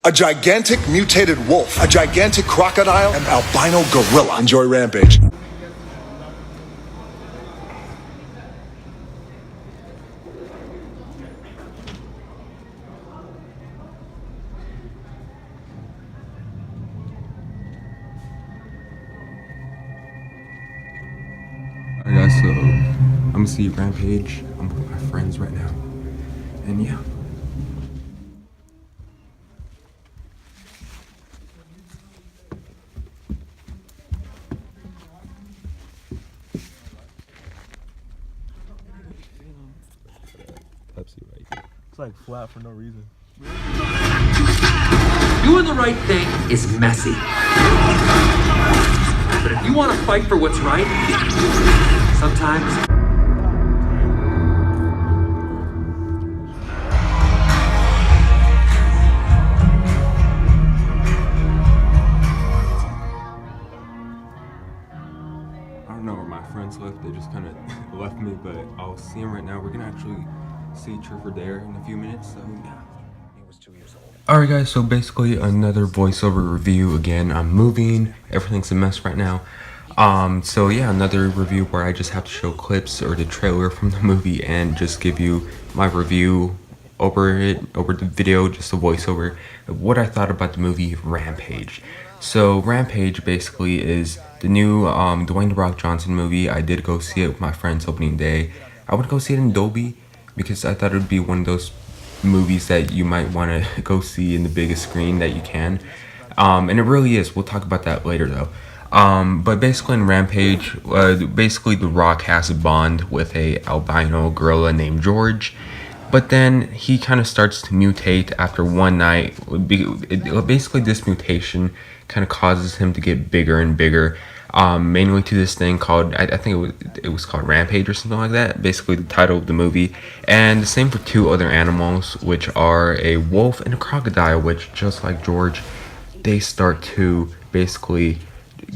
A gigantic mutated wolf, a gigantic crocodile, and albino gorilla. Enjoy Rampage. Alright guys, so I'm gonna see Rampage. I'm with my friends right now. And yeah. Pepsi right here. It's like flat for no reason. Doing the right thing is messy. But if you want to fight for what's right, sometimes... I don't know where my friends left. They just kind of left me, but I'll see them right now. We're gonna actually see Trevor there in a few minutes, so yeah. Alright guys, so basically another voiceover review again. I'm moving, everything's a mess right now. So yeah, another review where I just have to show clips or the trailer from the movie and just give you my review over the video, just a voiceover of what I thought about the movie Rampage. So Rampage basically is the new Dwayne "The Rock" Johnson movie. I did go see it with my friends opening day. I would go see it in Dolby because I thought it would be one of those movies that you might want to go see in the biggest screen that you can. And it really is. We'll talk about that later though. But basically in Rampage, basically The Rock has a bond with a albino gorilla named George. But then he kind of starts to mutate after one night. Basically this mutation kind of causes him to get bigger and bigger. Mainly to this thing called, I think it was called Rampage or something like that. Basically the title of the movie. And the same for two other animals, which are a wolf and a crocodile, which just like George, they start to basically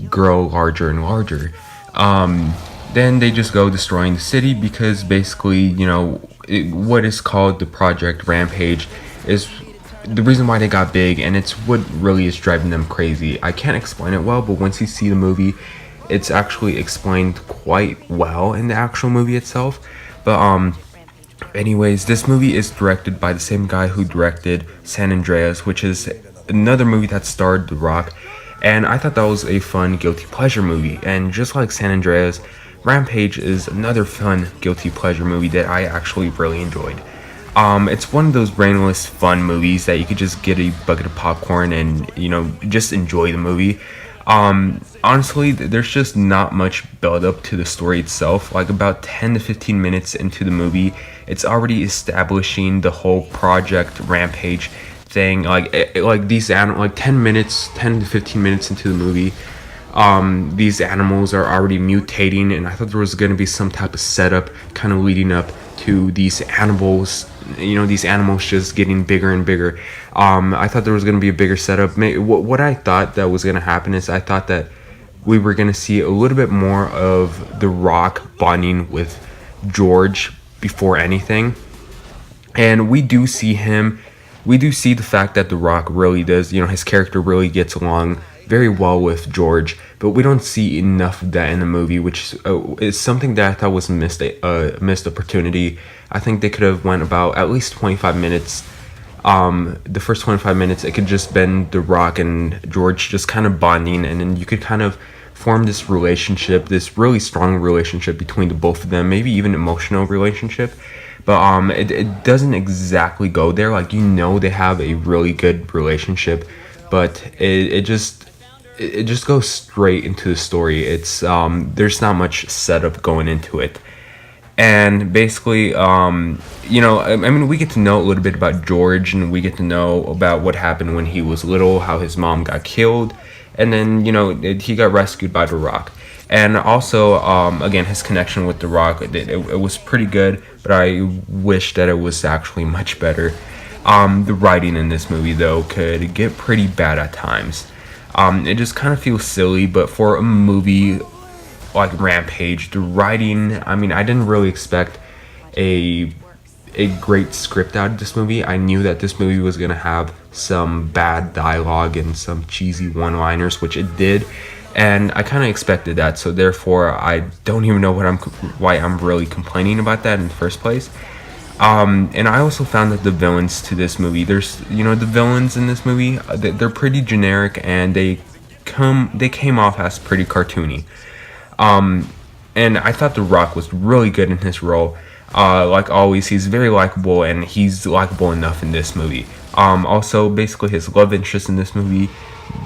grow larger and larger. Then they just go destroying the city because basically, you know, what is called the Project Rampage is the reason why they got big, and it's what really is driving them crazy. I can't explain it well, but once you see the movie, it's actually explained quite well in the actual movie itself. But anyways, this movie is directed by the same guy who directed San Andreas, which is another movie that starred The Rock, and I thought that was a fun guilty pleasure movie. And just like San Andreas, Rampage is another fun guilty pleasure movie that I actually really enjoyed. It's one of those brainless fun movies that you could just get a bucket of popcorn and, you know, just enjoy the movie. Honestly, there's just not much build up to the story itself. Like about 10 to 15 minutes into the movie, it's already establishing the whole Project Rampage thing. Like 10 to 15 minutes into the movie, these animals are already mutating, and I thought there was going to be some type of setup kind of leading up to these animals, you know, these animals just getting bigger and bigger. I thought there was going to be a bigger setup. What I thought that was going to happen is I thought that we were going to see a little bit more of The Rock bonding with George before anything. And we do see the fact that The Rock really does, you know, his character really gets along very well with George, but we don't see enough of that in the movie, which is something that I thought was a missed opportunity. I think they could have went about at least 25 minutes. The first 25 minutes, it could just been The Rock and George just kind of bonding, and then you could kind of form this relationship, this really strong relationship between the both of them, maybe even emotional relationship. But it doesn't exactly go there. Like, you know, they have a really good relationship, but it just goes straight into the story. It's there's not much setup going into it. And basically, you know, I mean, we get to know a little bit about George, and we get to know about what happened when he was little, how his mom got killed, and then, you know, he got rescued by The Rock. And also, again, his connection with The Rock, it was pretty good, but I wish that it was actually much better. The writing in this movie, though, could get pretty bad at times. It just kind of feels silly, but for a movie like Rampage, the writing, I mean, I didn't really expect a a great script out of this movie. I knew that this movie was gonna have some bad dialogue and some cheesy one-liners, which it did, and I kind of expected that. So therefore, I don't even know why I'm really complaining about that in the first place. And I also found that the villains to this movie, there's, you know, the villains in this movie, they're pretty generic, and they came off as pretty cartoony. And I thought The Rock was really good in his role. Like always, he's very likable, and he's likable enough in this movie. Also, basically, his love interest in this movie,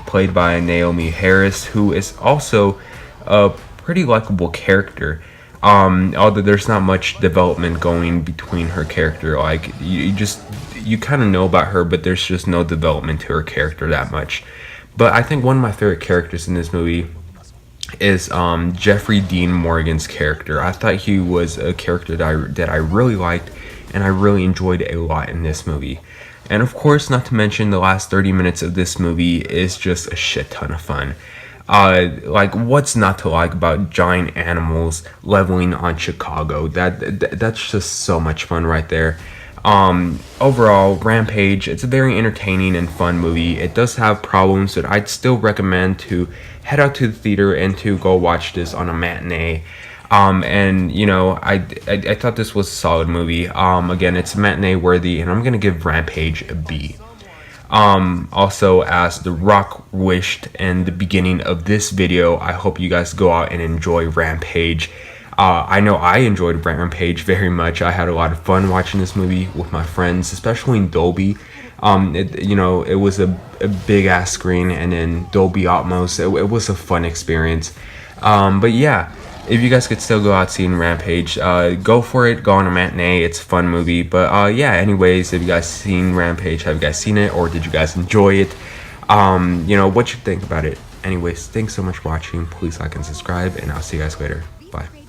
played by Naomi Harris, who is also a pretty likable character. Although there's not much development going between her character. Like, you kind of know about her, but there's just no development to her character that much. But I think one of my favorite characters in this movie is Jeffrey Dean Morgan's character. I thought he was a character that I really liked, and I really enjoyed a lot in this movie. And of course, not to mention, the last 30 minutes of this movie is just a shit ton of fun. Like, what's not to like about giant animals leveling on Chicago? That's just so much fun right there. Overall, Rampage, it's a very entertaining and fun movie. It does have problems, but I'd still recommend to head out to the theater and to go watch this on a matinee. And you know, I thought this was a solid movie. Again, it's matinee worthy, and I'm gonna give Rampage a B. Also, as The Rock wished in the beginning of this video, I hope you guys go out and enjoy Rampage. I know I enjoyed Rampage very much. I had a lot of fun watching this movie with my friends, especially in Dolby. It was a big ass screen, and in Dolby Atmos, it was a fun experience. But yeah, if you guys could still go out seeing Rampage, go for it. Go on a matinee. It's a fun movie. But yeah, anyways, have you guys seen Rampage? Have you guys seen it, or did you guys enjoy it? What you think about it? Anyways, thanks so much for watching. Please like and subscribe, and I'll see you guys later. Bye.